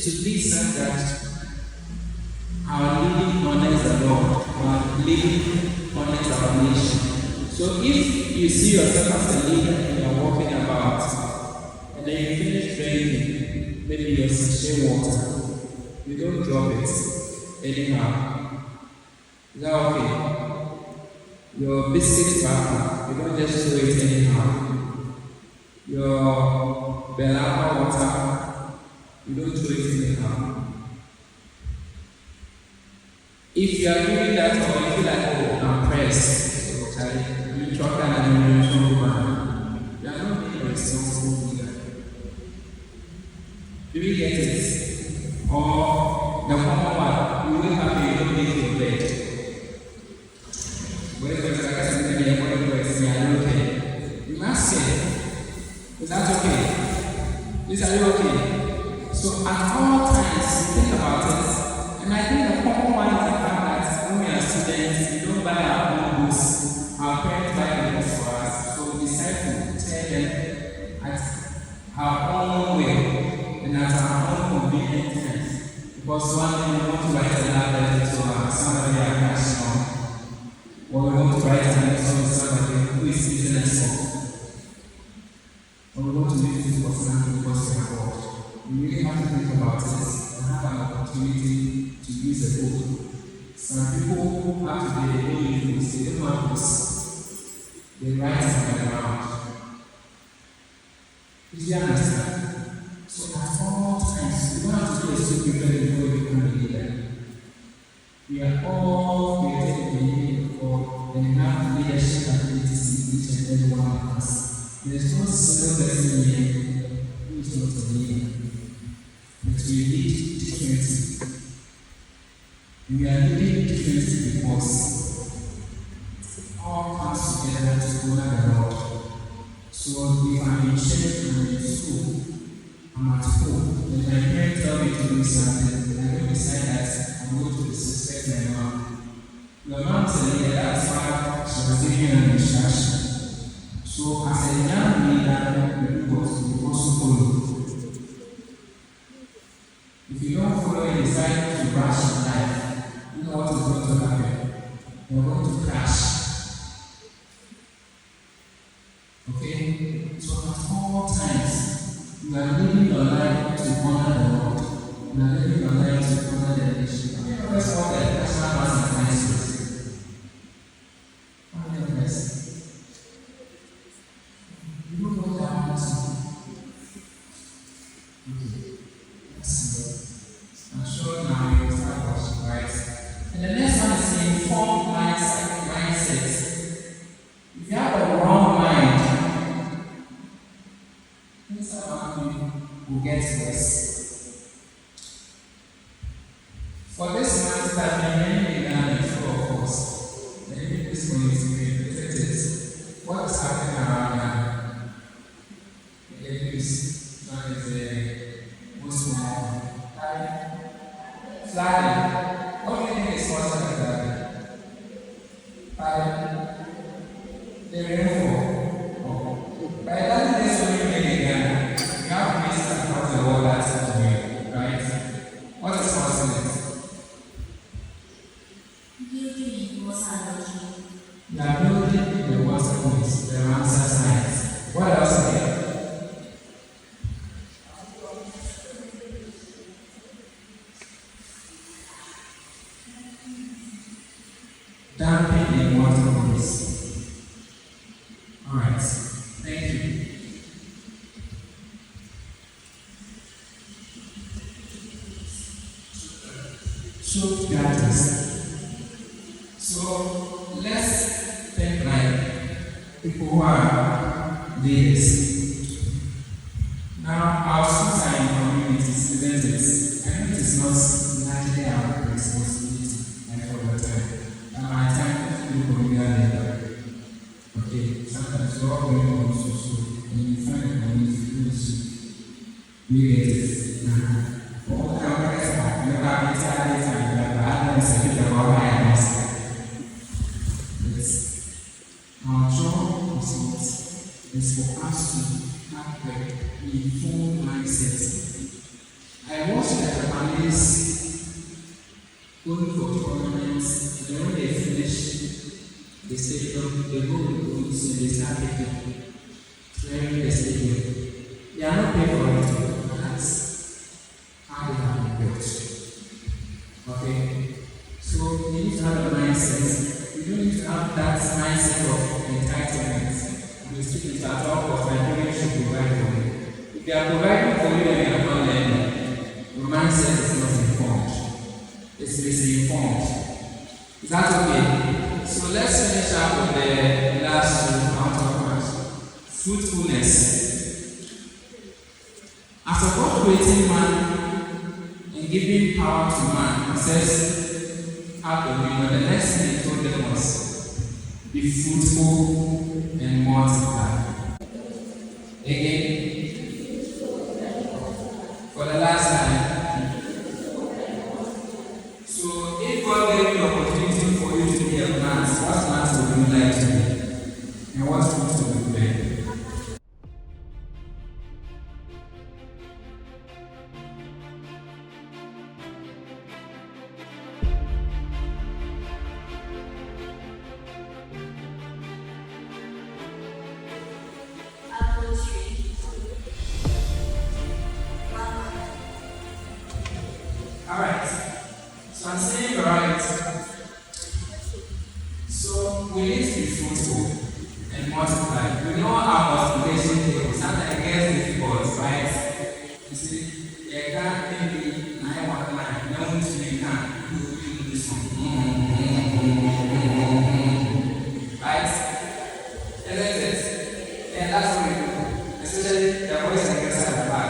to listen that our living honors the Lord, our living honors our nation. So if you see yourself as a leader and you're walking about, and then you finish drinking, maybe your sachet water, you don't drop it anyhow. Is that okay? Your biscuit wrapper, you don't just throw it anyhow. Your Belaba water, you don't throw it anyhow. If you are doing that or you feel like, oh, I'm pressed, so you talk and you are not being a responsible leader. Do you get it? Or the common one, you wake up and you don't make your bed. You must say, is that okay? Is that okay? So at all times, you think about it. And I think the common one is the fact that when we are students, we don't buy our own books. Our parents buy the books for us. So we decide to tell them at our own way and at our own convenient terms. Because one day we want to write a love letter to somebody our passion on. Or we want to write a letter to somebody who is using us for. Or we want to make this personal because we are bored. We really have to think about it and have an opportunity to use a book. Some people have to be able to use books. They don't have books. They write on the ground. Did you understand? So at all times, you don't have to do a stupid thing before you become a leader. We are all created in the need for enough leadership abilities in each and every one of us. There's no single person here who is not a leader. But we lead differently. We are leading differently because it all comes together to honor the Lord. So if I'm in church and I'm in school, I'm at home, and my parents tell me to do something, and I don't decide that I'm going to disrespect my mom. Your mom is a leader, that's why she was giving you an instruction. So as a young leader, you do what you also follow. If you don't follow and decide to rush in life, you know what is going to happen. You're going to crash. Okay? So at all times, you are living your life to honor the Lord. You are living your life to honor the nation. You know that's what the national person finds. How many of us? You don't know that person. Okay. I'm sure now you will start watching, right? And the next one is the informed mindset. If you have a wrong mind, things around you will get worse. For this month, that many began in full of us. The English community is what is happening around now. The English one is a Muslim. Flooding. What do you think is causing the flooding? The rainfall. But it doesn't necessarily mean again. You have places across the world that's doing, right? What is causing it? You are building the water points, the Ramsar sites. What else again? Dumping in water points. Alright, thank you. Truth guidance. So let's think like people who are leaders. Now, our schools are in communities, isn't it? I know it is not largely our responsibility and for the time. My time to do communal labor. Okay, sometimes we're all going on social, and you find a community you get it. All the companies are never entirely fine, but I don't say about my answer. Our job is for us to have an informed mindset. I watched going for tournaments, and then when they finish the stadium, they go with boots and they start clearing the stadium. They are not paid for it, but that's how they have been built. Okay? So you need to have a mindset. You don't need to have that mindset of entitlement. You still need at all costs, my parents should provide for you. If they are providing for you and you are not learning, your mindset is not informed. It's misinformed. Is that okay? So let's finish up with the last two counterparts. Fruitfulness. After God creating man and giving power to man, he says, out of the next thing he told them was, be fruitful and multiply. Again, for the last time. So if God gave you the opportunity for you to be a plant, what plant would you like to be? And what fruit would you bear? Alright, so I'm saying you're right. So we need to be fruitful and multiply. We know our multiplication table. Sometimes it gets difficult, right? You see, you can't maybe 919, no one to make do this one. Right? And that's it. And that's what we do. Especially the boys and girls at the back.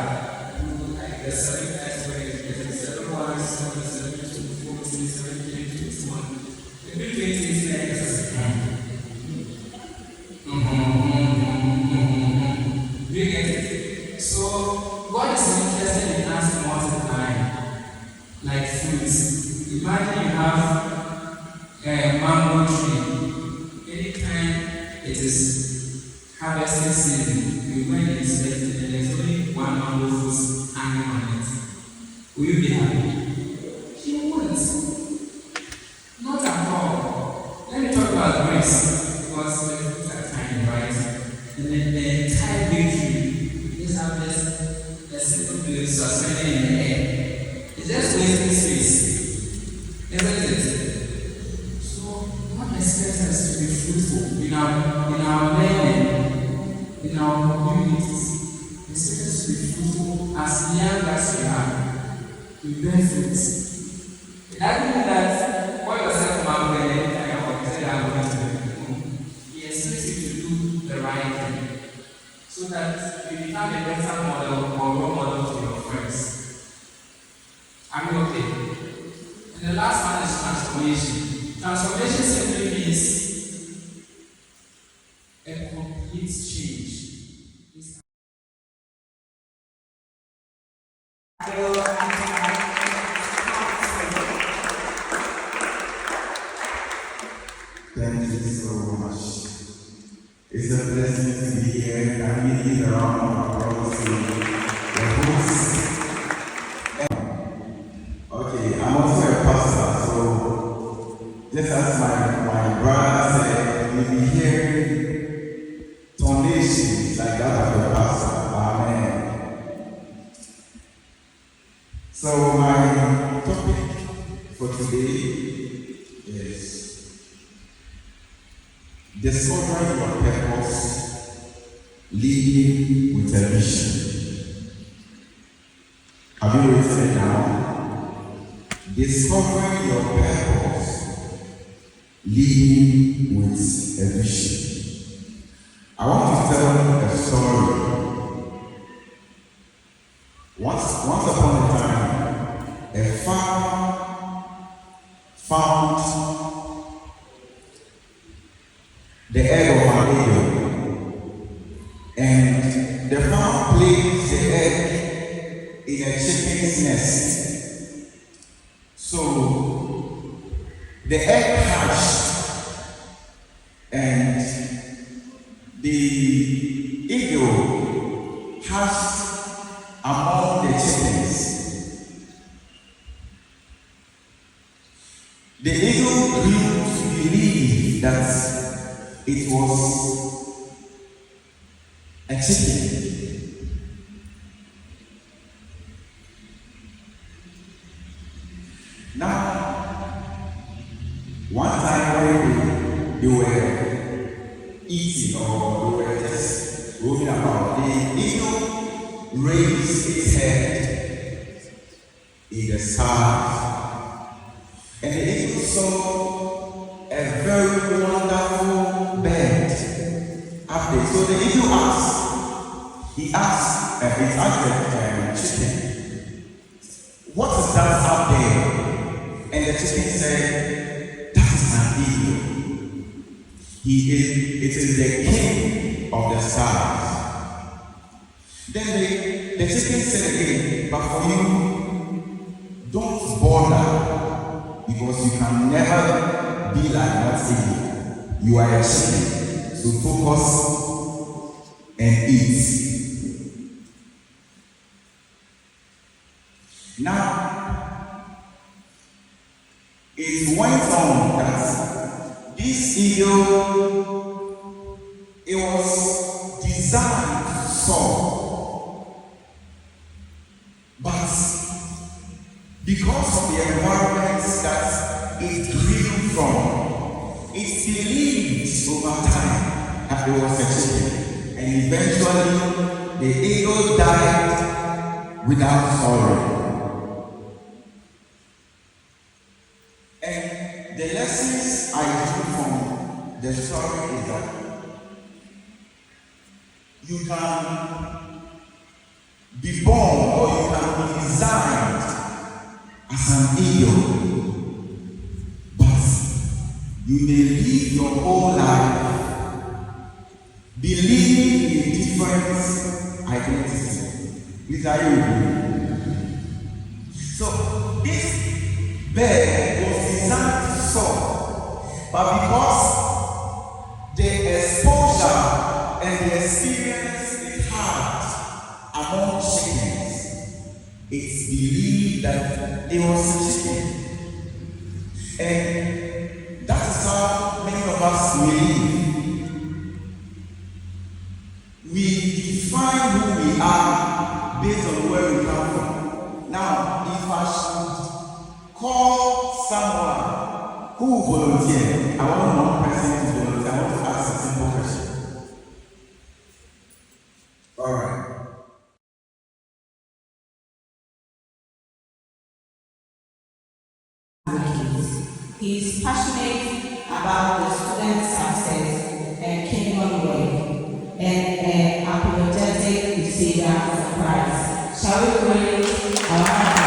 We do like the 7 times where you get the 7 1, 7 7 2 14 17 21. The big 20 is like this. Do you get it? So God is interested in us multiplying like fruits. Imagine you have a mango tree. Anytime it is harvesting season, you go and inspect it, and there's only one mango fruit hanging on it. Will you be happy? You won't. Not at all. Let me talk about grapes, because the fruits are tiny, right? And then the entire big tree, you just have this a simple grape suspended in the air. It's just wasting space, isn't it? So God expects us to be fruitful in our learning, in our communities. He expects us to be fruitful as young as we are. We bear fruits. It doesn't mean that what yourself from and anytime or you say I'm going to do. He expects you to do the right thing, so that you become a better model or role model to your friends. Are we okay? And the last one is transformation. Transformation simply means a complete change. Thank you so much. It's a blessing to be here. Can we give a round of applause to the host? Okay, I'm also a pastor, so just as my brother said, we'll be hearing donations like that of the pastor. Amen. So my topic for today is discovering your purpose, leading with a vision. Have you written it down? Discovering your purpose, leading with a vision. I want to tell you a story. Once upon a time, a farmer found the egg of an eagle, and the farmer placed the egg in a chicken's nest. So the egg hatched, and the eagle hatched among the chickens. The eagle grew to believe that it was a chicken. Now, one time when they were eating or they were just roaming about, the eagle raised its head in the sky, and the eagle saw a very wonderful bird up there. So the eagle asked, it asked the chicken, what is that up there? And the chicken said, that is an eagle. It is the king of the stars. Then the chicken said again, but for you, don't bother, because you can never be like that eagle. You are a chicken, so focus and eat. Now, it went on that this eagle, it was designed to soar, but because of the environment that it grew from, it believed over time that it was a chicken, and eventually the eagle died without soaring. And the lessons I drew from the story is that you can be born or you can be designed as an eagle, but you may live your whole life believing in different identities. Please, are you with me? So this bird was designed to soar, but because the exposure and the experience it had among chickens, it's believed that it was a chicken. And that is how many of us live. We define who we are based on where we come from. Now, if I should call someone who will volunteer, I want one person to volunteer. I want to ask a simple question. All right. He's passionate about the student success and kingdom work, and apologetic receiver of Christ. Shall we pray our pastor?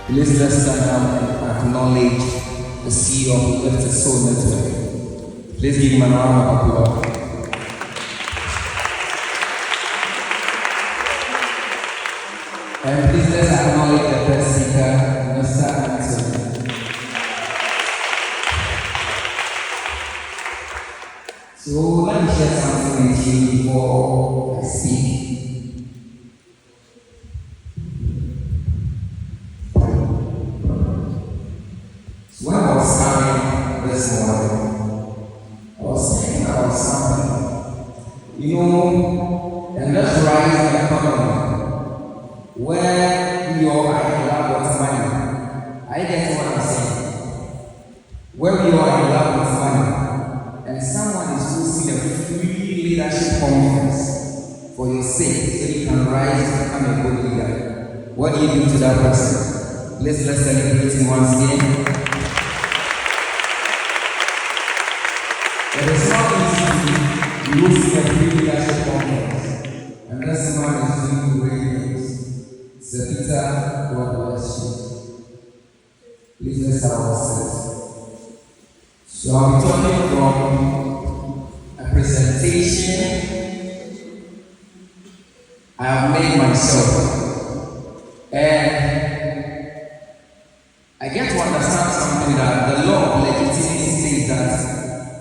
Please let's stand up and acknowledge the CEO of Lifted Soul Network. Please give him a round of applause. And please let's acknowledge the first speaker, Mr. Anthony. So let me share something with you before I speak. When I was coming this morning, I was thinking about something. And let's rise an economy where you are in love with money. I get what I'm saying. Where you are in love with money, and someone is hosting a free leadership conference for your sake, so you can rise and become a good leader. What do you do to that person? Let's celebrate him once again. It is not easy to lose a free leadership conference unless someone is doing great things. Sir Peter, God bless you. Please let's have ourselves. So I'll be talking from a presentation I have made myself. And I get what understand something that the law of legitimacy says that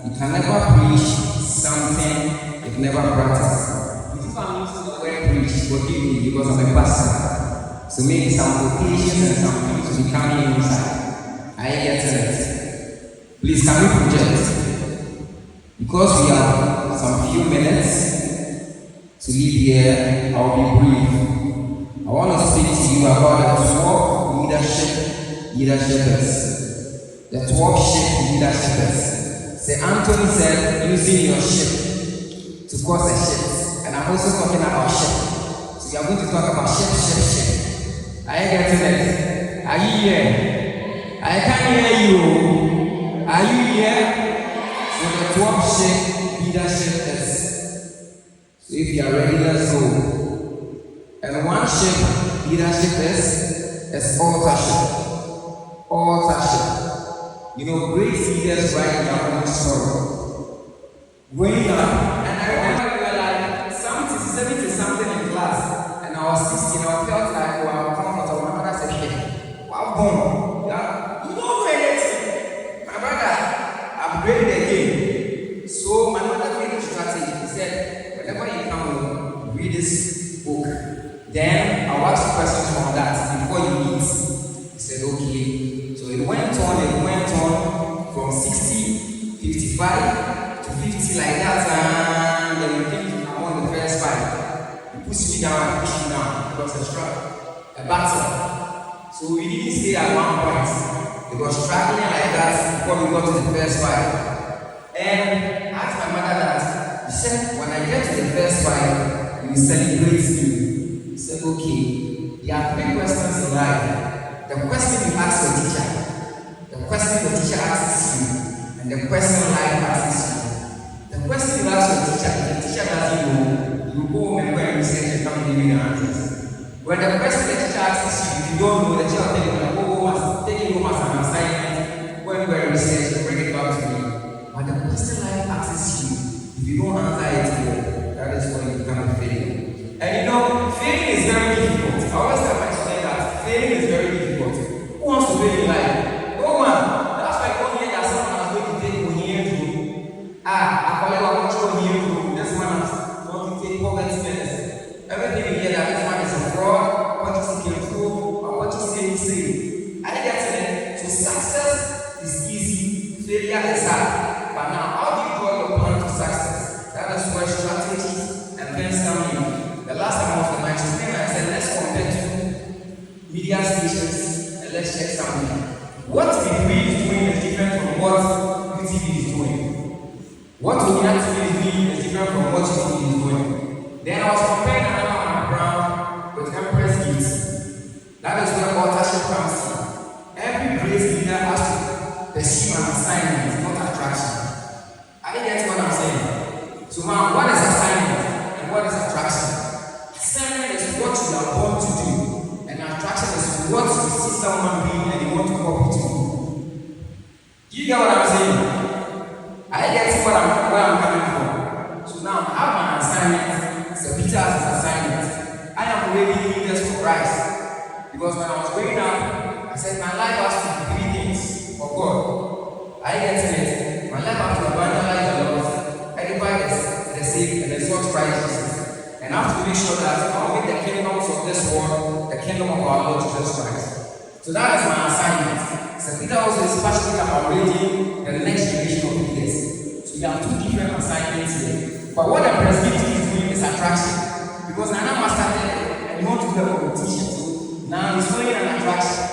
you can never preach something if never practiced. If I'm using the word preach, forgive me because I'm a pastor. So maybe some quotations and some things will be coming inside. I ain't getting it. Please, can we project? Because we have some few minutes to leave here, I'll be brief. I want to speak to you about the 12 leaderships. The 12 ship leaderships. Say Anthony said, using your ship to cause a shift. And I'm also talking about ship. So we are going to talk about ship. Are you getting it? Are you here? I can't hear you. Are you here? So the 12 ship leadership is. So if you are ready, let's go. And one ship leadership is authorship. Authorship. You know, great leaders write their own story. Growing up, and I remember we were like 70 something in class, and I was 16. I felt like, wow, comfortable. My mother said, hey, wow, boom. Yeah, you don't know anything. My brother upgraded again. So my mother made a strategy. He said, whenever you come home, read this book. Then I'll ask you questions from that before you eat. He said, okay. So it went on from 60, 55 to 50 like that. And then you think I'm on the first 5. He puts me down and push me down. It was a struggle, a battle. So we didn't stay at one point. It was struggling like that before we got to the first 5. And I asked my mother that. He said, when I get to the first 5, you will celebrate me. He said, okay, there are 3 questions in life. The question you ask your teacher, the question the teacher asks you, and the question life asks you. The question you ask your teacher, the teacher doesn't know, you go home and go and research and come and give you the answers. When the question the teacher asks you, if you don't know, the teacher will tell you, take it home as an assignment, go and go and research and bring it back to me. But the question life asks you, if you don't answer it, that is when you become a failure. And you know, failing is very difficult. I always tell my students that failing is very difficult. Who wants to fail in life? No one. That's why I don't hear that someone is going to take O'Neill to. I call it what O'Neill to. This man is going to take poverty medicine. Everything you hear that this man is a fraud, what you see can prove, or what you say you say. I get it. So success is easy, failure is hard. But now, how do you draw your plan to success? That is where strategies and things come in. The last time I was on my children, I said, let's compare 2 media stations and let's check something. What TV is doing is different from what UTV is doing. What Original TV is doing is different from what UTV is doing. Then I was comparing another Brown with Empress Gifts. That is where authorship comes in. Every great leader has to pursue an assignment, not attraction. I didn't get what I'm saying. So now, what is assignment and what is attraction? Assignment is what you are born to do, and attraction is what you see someone doing and you want to copy to do. Do you get what I'm saying? I get where I'm coming from. So now I have my assignment. So Peter has his assignment. I am ready leaders for Christ. Because when I was growing up, I said my life has to be 3 things for God. I get it. My life has to evangelize the Lord, edify the sick, and exalt Christ Jesus. And I have to make sure that I'll make the kingdoms of this world the kingdom of our Lord Jesus Christ. So that is my assignment. So Peter also is passionate about raising the next generation of leaders. So we have 2 different assignments here. But what the presbytery is doing is attraction. Because Nana started and you want to do a competition. So now he's doing an attraction.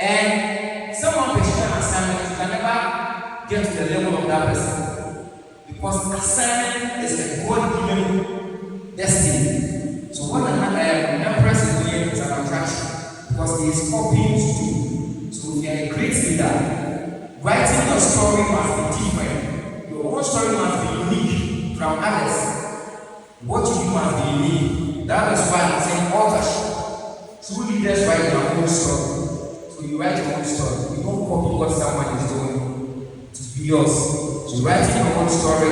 And someone pursuing an assignment, you can never get to the level of that person. Because assignment is a God-given destiny. So what the Empress is doing is an attraction because he is copying to do. So if you are a great leader, writing your story must be different. Your own story must be unique from others. What you do must be unique. That is why I'm saying authorship. True leaders write their own story. So you write your own story. You don't copy what someone is doing to be yours. So writing your own story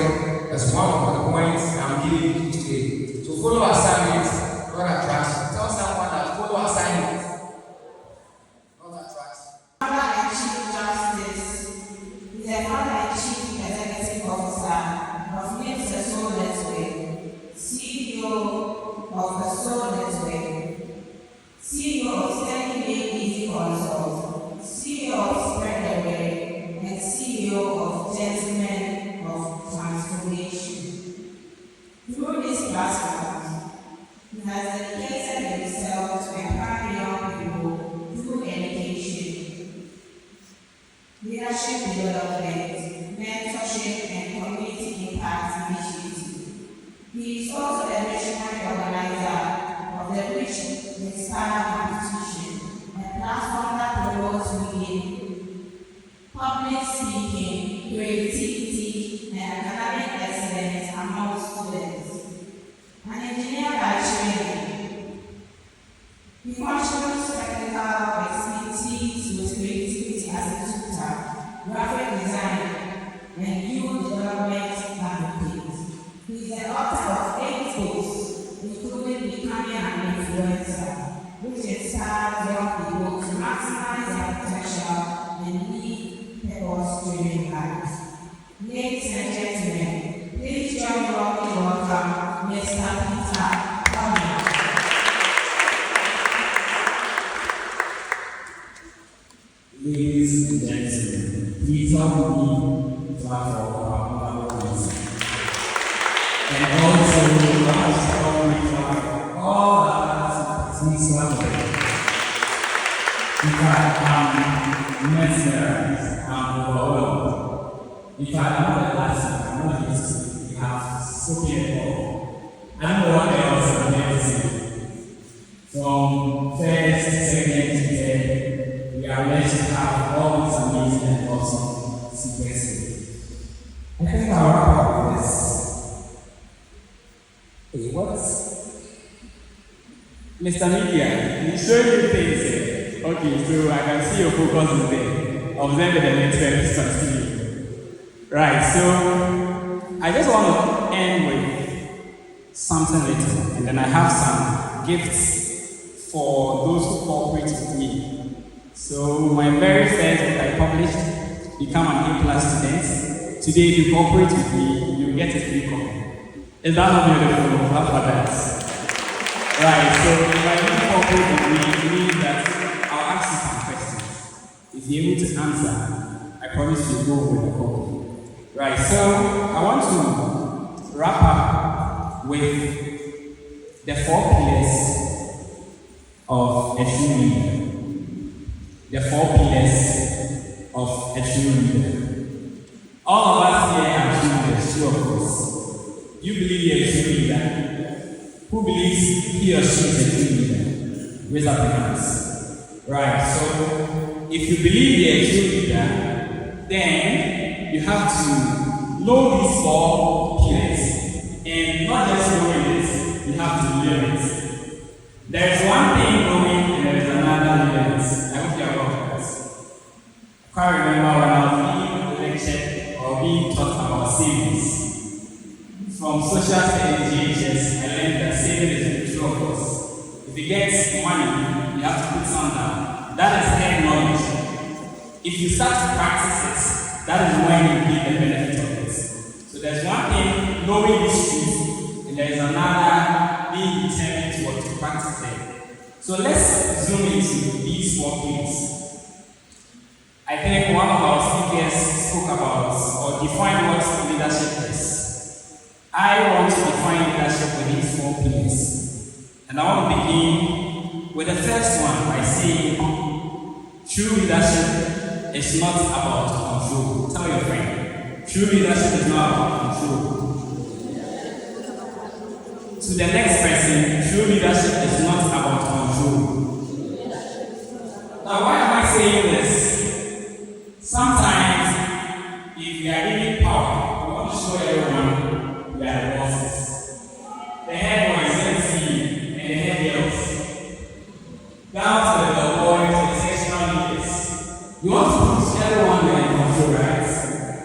is one of the points I'm giving you today. So follow assignments, not attraction. Tell someone that follow assignments, not attraction. development, mentorship, and community impact initiatives. He is also the visionary organizer of the Rich Inspire competition, a platform that promotes reading, public speaking, creativity, and academic excellence among students. An engineer by training, he contributes technical expertise with creativity as a tutor, graphic design, and youth development advocate. He is the author of 8 books, including Becoming an Influencer, which inspires young people to maximize their potential and lead purpose-driven lives. Ladies and gentlemen, please join me in welcome Mr. Peter Conley. Ladies and gentlemen, please help me clap for our wonderful music. And also, we want to clap for all our please clap for them. In fact, I'm mesmerized, I'm overwhelmed. In fact, I'm not the last one, I'm not used to it. We have spoken it all. I don't know what else I'm going to say. From first, second to third, we are blessed to have all these amazing and awesome sequences. I think I'll wrap up with this. Hey, what? Mr. Media, you show you things here. Okay, so I can see your focus is there. Observe the next verse continue. Right, so I just want to end with something little, and then I have some gifts for those who cooperate with me. So my very first book I published, Become an A+ Student. Today, if you cooperate with me, you get a free copy. Is that not beautiful? How about that? Right, so if you cooperate with me, it means that I'll ask you some questions. If you're able to answer, I promise you go with the copy. Right, so I want to wrap up with the 4 pillars of a true leader. The 4 pillars of a true leader. All of us here are true leaders, two of us. You believe you're a true leader? Who believes he or she is a true leader? Raise up your hands. Right, so if you believe you're a true leader, then you have to know these 4 pillars. And not just knowing this, you have to learn it. There is one thing knowing and there is another learning it. I hope you are well with this. I can't remember when I was being lectured or being taught about savings. From social studies GHS, I learned that saving is the true of us. If you get money, you have to put some down. That is head knowledge. If you start to practice it, that is when you get the benefit of it. So there's one thing, knowing this truth, and there is another, being determined to practice it. So let's zoom into these 4 things. I think one of our speakers spoke about or defined what leadership is. I want to define leadership with these 4 pillars. And I want to begin with the first one by saying true leadership is not about control. Tell your friend, true leadership is not about control. To the next person, true leadership is not about control. Now, why am I saying this? Sometimes, if we are giving power, we want to show everyone we are the bosses. The head boys, let's see, and the head girls. Down to the boys, the sectional leaders. You want to put everyone we are in control, right?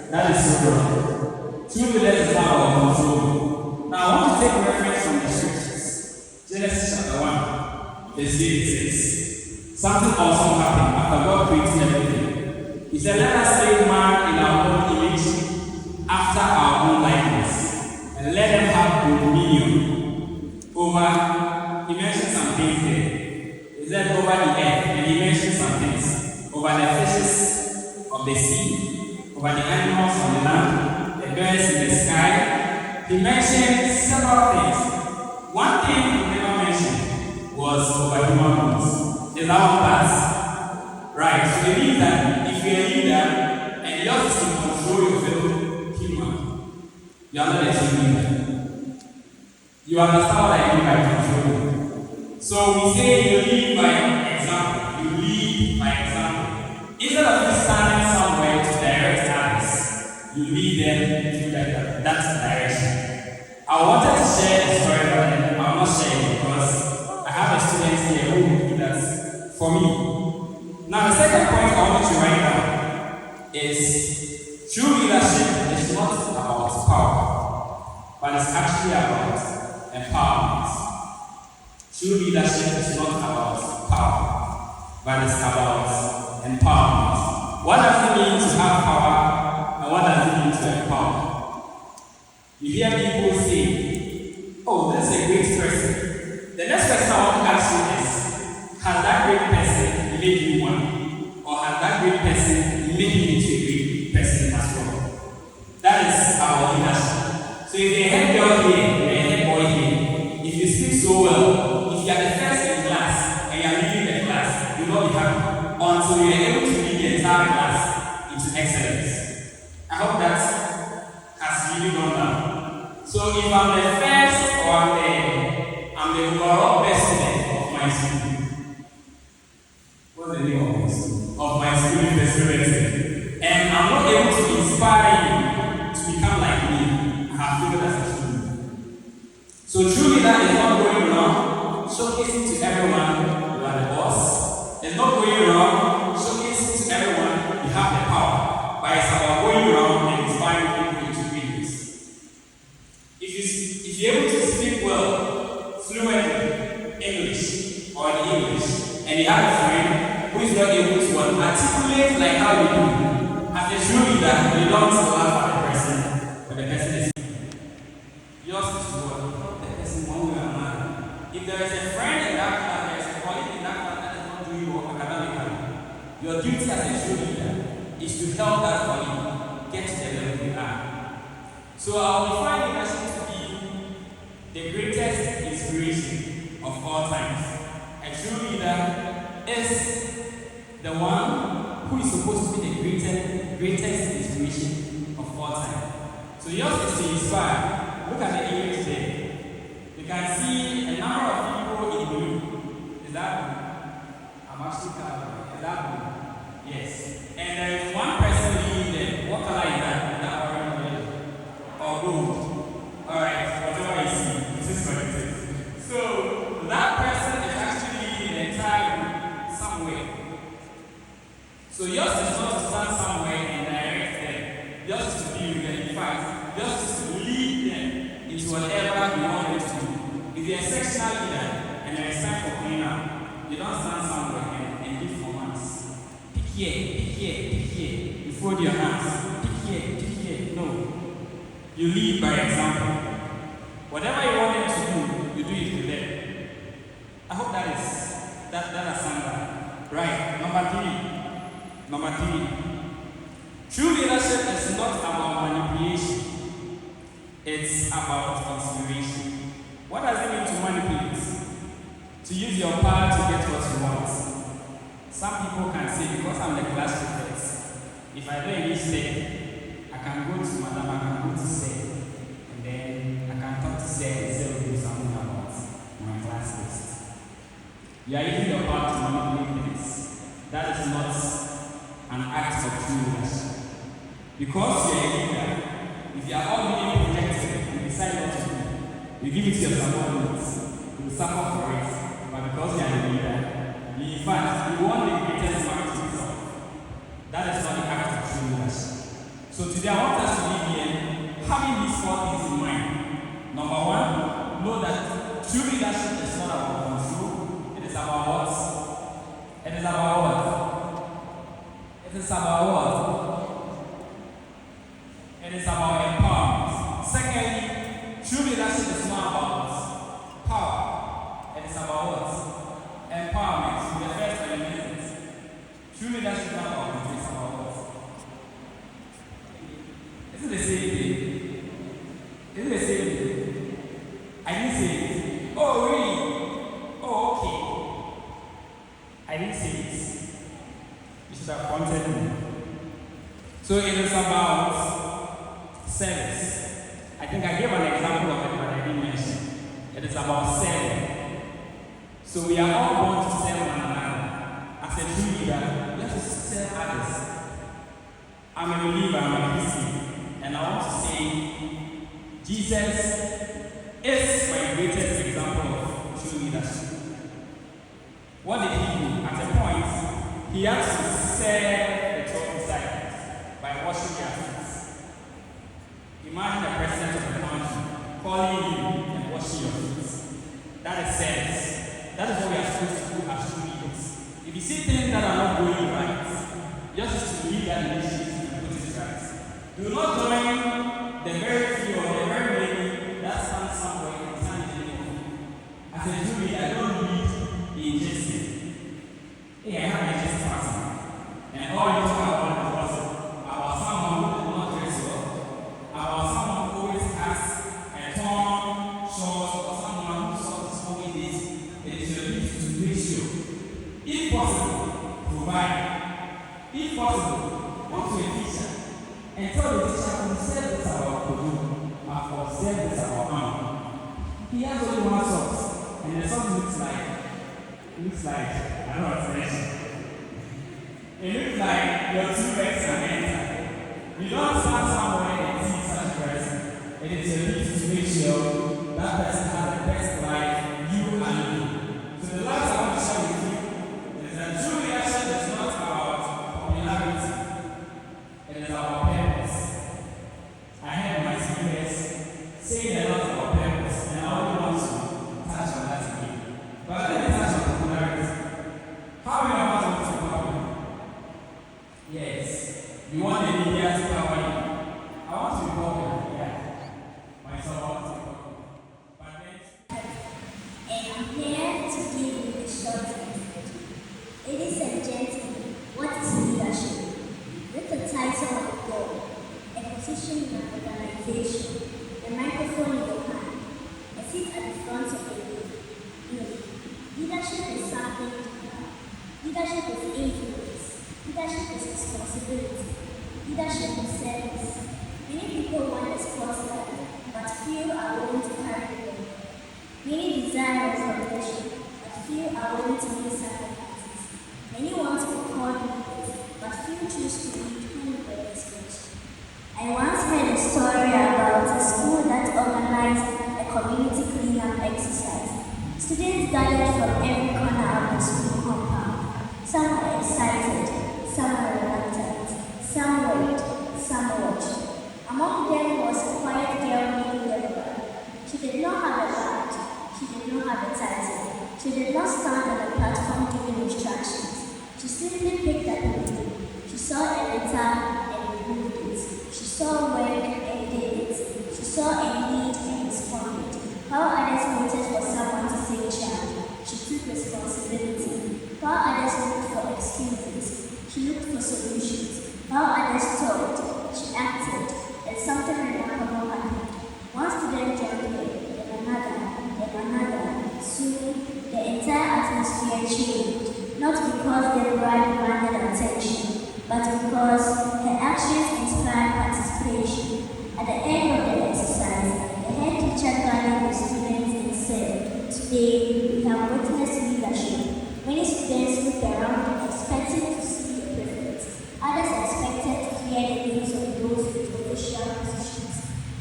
That is so wrong. True leaders is not about control. Now, I want to take reference from the scriptures. Genesis chapter 1, verse 86. Something awesome happened after God created everything. He said, let us make man in our own image, after our own likeness, and let them have dominion over, he mentioned some things there. He said over the earth, and he mentioned some things. Over the fishes of the sea, over the animals on the land, the birds in the sky. He mentioned several things. One thing he never mentioned was over human beings. Is that one class? Right. So it means that if you're a leader and and yours is to control your fellow human, you are not a true leader. You understand what I mean by controlling? So we say you lead by example. You lead by example. Instead of you standing somewhere to direct others, you lead them through that direction. I wanted to share a story, but I'm not sharing it because I have a student here who will do that for me. Now, the second point I want you to write down is true leadership is not about power, but it's actually about empowerment. True leadership is not about power, but it's about empowerment. What does it mean to have power, and what does it mean to empower? You hear people say, oh, that's a great person. The next question I want to ask you is, has that great person made you one? Or has that great person made you into a great person as well? That is our leadership. So if you're a head girl here, you're a head boy here, if you speak so well, if you are the first in class and you are leading the class, you will not be happy until you are able to lead the entire class into excellence. I hope that has really gone down. So if I'm the first or I'm the overall best student of my school, what's the name of my school? Of my school university, and I'm not able to inspire you to become like me, I have failed as a student. So truly that is not going wrong, showcasing to everyone you are the boss. It's not going wrong, showcasing to everyone you have the power. But it's about going wrong and inspiring people into greatness. If you're able to speak well, fluently, English or in English, and you have a friend who is not able to articulate like how you do, as a true leader, you don't laugh at the person, but the person is yours is to help the person one way or another. If there is a friend in that class, there is a colleague in that class that is not doing well academically, your duty as a true leader is to help that colleague get to the level they are. So I will define leadership to be the greatest inspiration of all times. A true leader is the one who is supposed to be the greatest inspiration of all time. So yours is to inspire. Look at the image there. You can see a number of people in blue. Is that blue? I'm actually covered. Is that blue? Yes. And there is one person leading them. What color is that? Is that orange or gold? Alright, whatever you see. This is what it is. So that person is actually leading the entire group somewhere. So yours is not to stand somewhere and direct them. Yours is to be with them. In fact, yours is to lead them into whatever you want them to do. If you're a sectional leader and there is time for cleaning up, you don't stand somewhere and give commands. Pick here, pick here, pick here. You fold your hands. Pick here, pick here. No. You lead by example. Whatever you want them to do, you do it with them. I hope that has sung that. Right. Number three. True leadership is not about manipulation. It's about inspiration. What does it mean to manipulate? To use your power to get what you want. Some people can say, because I'm the class prefect, if I do a mistake, I can go to Madam, I can go to Sir, and then I can talk to Sir and Sir will do something about my class list. You are using your power to manipulate things. That is not an act of true leadership. Because you are a leader, if you are all being protected, you decide what to do. You give it to your subordinates, you will suffer for it. But because you are a leader, in fact, you want the greatest man to yourself. That is not the act of true leadership. So today I want us to live here having these four things in mind. Number one, know that true leadership is not about control. It is about what? It is about what? It is about what? It is about empowerment. Secondly, true leadership is not about power. It is about what? Empowerment. The first element. True leadership is not about control. It is about what? Is it the same thing? Is it the same thing? I didn't say it. Oh, really? Oh, okay. I didn't say it. You should have pointed me. So So it is about service. I think I gave an example of it, but I didn't mention. It is about serving. So we are all born to serve one another. As a true leader, you have to serve others. I'm a believer, I'm a Christian, and I want to say Jesus is my greatest example of true leadership. What did he do? At a point, he had to serve the 12 disciples by washing their feet. Imagine the president of the country calling you and washing your feet. That is service. That is what we are supposed to do as true leaders. If you see things that are not going right, just to lead that initiative and put it right. Do not join the very few or the very many that stand somewhere and stand in the middle. As a true leader, I don't lead the agency. Hey, I have an agency person. And all you talk about someone who did not dress well, about someone who always has a torn short, or someone who sort of smoking this. It is your duty to make sure, if possible, provide. If possible, go to a teacher and tell the teacher to say this about Kodu, or say this about Mama. He has only one socks, and the socks looks like, I don't know what to mention. It looks like your two legs are mental. You don't stand somewhere and see such a person. It is your duty to make sure that person has the best life you are living. So the last I want to share with you is that true leadership is not about popularity. It is about purpose. I heard my speakers saying a lot about purpose, and I only want to touch on that again. But let me touch on popularity. How many of us want to be popular? Yes. You want the media to cover you. I want to be popular. Yeah. Myself, I want to be popular. But then, And I'm here to give you a short message. Ladies and gentlemen, what is leadership? With the title of the goal, a position in an organization, a microphone in your hand, a seat at the front of the room. No. Leadership is something deeper. Leadership is influence. Leadership is responsibility. Leadership is service. Many people want a spotlight, but few are willing to carry the load. Many desire recognition, but few are willing to make sacrifices. Many want to be called leaders, but few choose to lead whom they inspiration. I once heard a story about a school that organized a community cleanup exercise. Students gathered from every corner of the school compound. Some were excited, some were reluctant, some worried, some watched. Among them was a quiet girl named Deborah. She did not have a badge. She did not have a title. She did not stand on the platform giving instructions. She simply picked up a book. She saw a letter and removed it. She saw work and did it. She saw a need and responded. While others waited for someone to say child, she took responsibility. While others looked for excuses, she looked for solutions. While others talked, she acted, and something remarkable happened. One student joined her, then another. Soon, the entire atmosphere changed, not because the bride demanded attention, but because her actions inspired participation. At the end of the exercise, the head teacher gathered the students and said, "Today, we have witnessed leadership." Many students looked around expecting to see a prefect. Others expected to hear the names of those with official positions.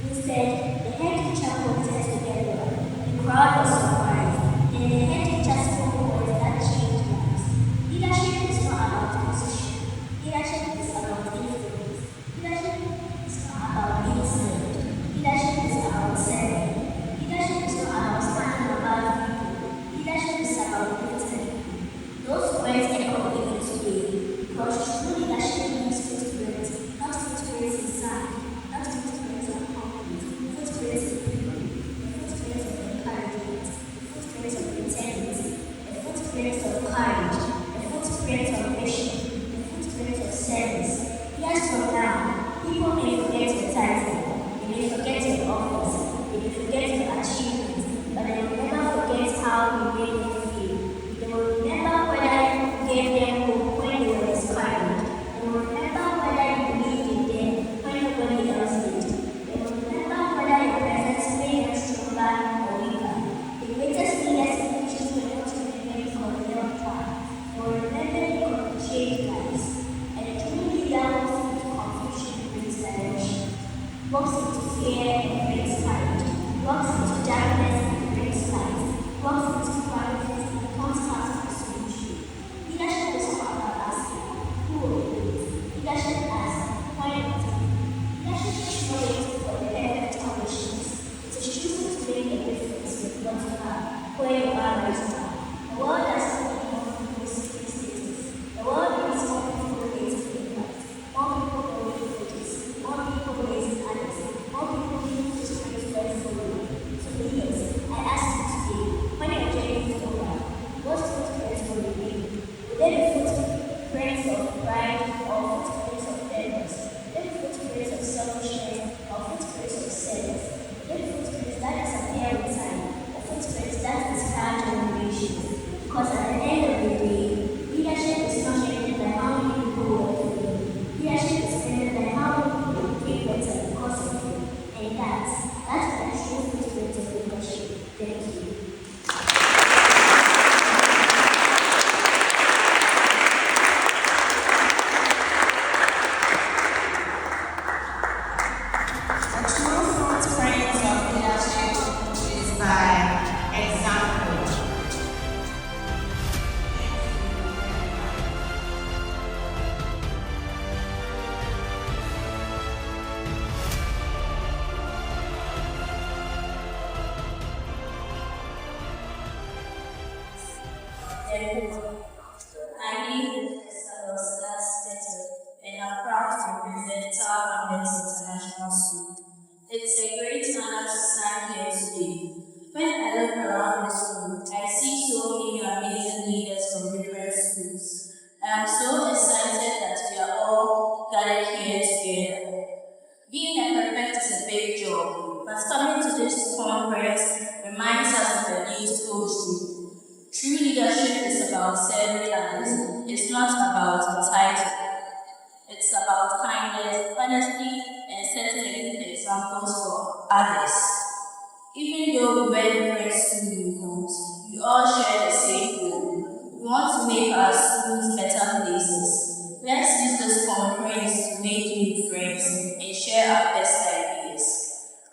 Instead, the head teacher pointed to everyone. The crowd was surprised. Then the head teacher spoke words that changed lives. Leadership is not about position. Leadership is about influence. Leadership is not about being served. Leadership is about serving. Leadership is not about standing above people. Leadership is about lifting. Those words echo everyone. My name is Esther and I'm proud to represent Tower Hamlets International School. It's a great honor to stand here today. When I look around the school, I see so many amazing leaders from different schools. I am so excited that we are all gathered here together. Being a prefect is a big job, but coming to this conference reminds us of a beautiful truth. True leadership is about serving others. It's not about the title. It's about kindness, honesty, and setting a good examples for others. Even though we wear different school uniforms, we all share the same goal. We want to make our schools better places. Let's use this conference to make new friends and share our best ideas.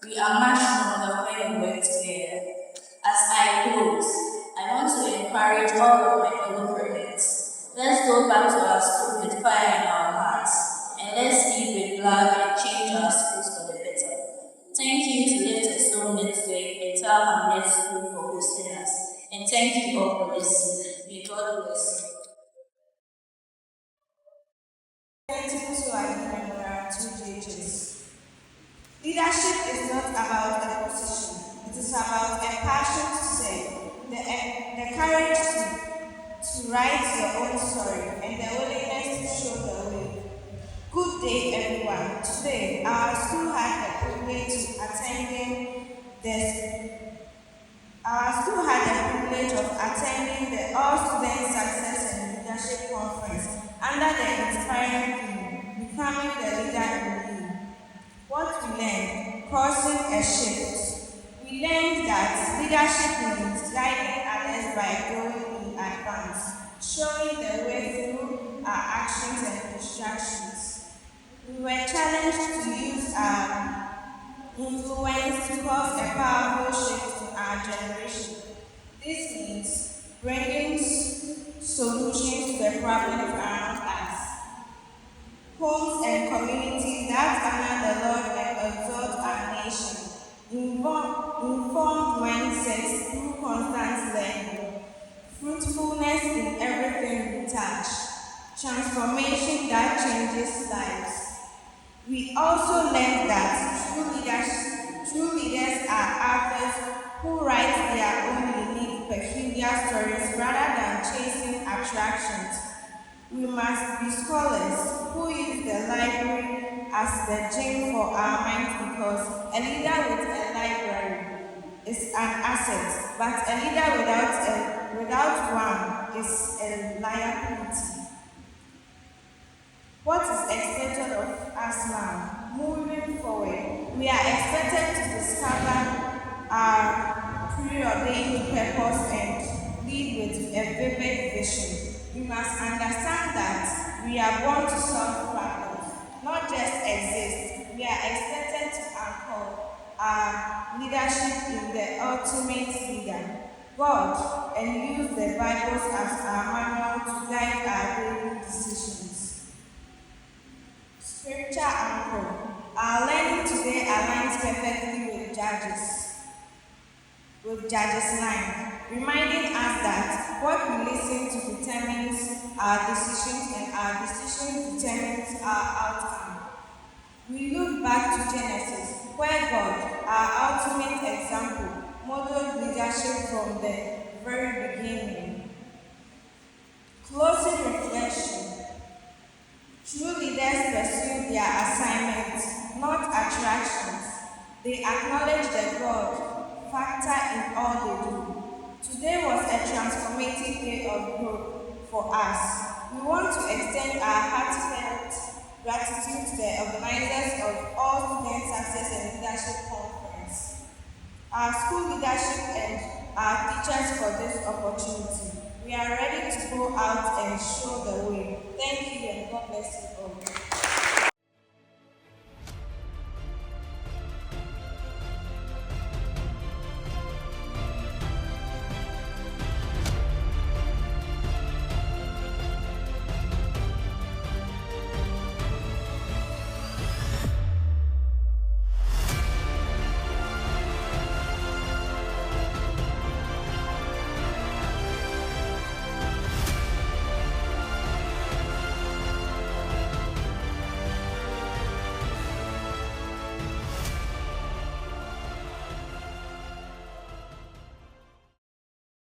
We are much stronger when we work together. As I close, I want to encourage all of my fellow friends. Let's go back to our school with fire in our hearts, and let's live with love and change our schools for the better. Thank you to Lift a Stone Network and Tower Hamlet School for hosting us. And thank you all for listening. May God bless you. Principles who are given there are two stages. Leadership is not about a position. It is about a passion to serve, the courage to write your own story, and the willingness to show the way. Good day, everyone. Today, our school had the privilege of attending the All Student Success and Leadership Conference under the inspiring theme, Becoming the Leader in You. What we learned, causing a shift. We learned that leadership means guiding others by growing in advance, showing the way through our actions and instructions. We were challenged to use our influence to cause a powerful shift in our generation. This means bringing solutions to the problems around us. Homes and communities that honor the Lord and exalt our nation. Informed mindsets through constant learning. Fruitfulness in everything we touch. Transformation that changes lives. We also learned that true leaders are authors who write their own unique, peculiar stories rather than chasing attractions. We must be scholars who use the library as the gym for our minds because a leader with a library is an asset, but a leader without one is a liability. What is expected of us now? Moving forward, we are expected to discover our preordained purpose and lead with a vivid vision. We must understand that we are born to solve problems, not just exist. We are expected to anchor our leadership in the ultimate leader, God, and use the Bible as our manual to guide our daily decisions. Scripture anchor. Our learning today aligns perfectly with Judges 9, reminding us that what we listen to determines our decisions and our decisions determines our outcome. We look back to Genesis, where God, our ultimate example, modeled leadership from the very beginning. Closing reflection. True leaders pursue their assignments, not attractions. They acknowledge the God factor in all they do. Today was a transformative day of growth for us. We want to extend our heartfelt gratitude to the organizers of All Student Success and Leadership Conference, our school leadership, and our teachers for this opportunity. We are ready to go out and show the way. Thank you and God bless you all.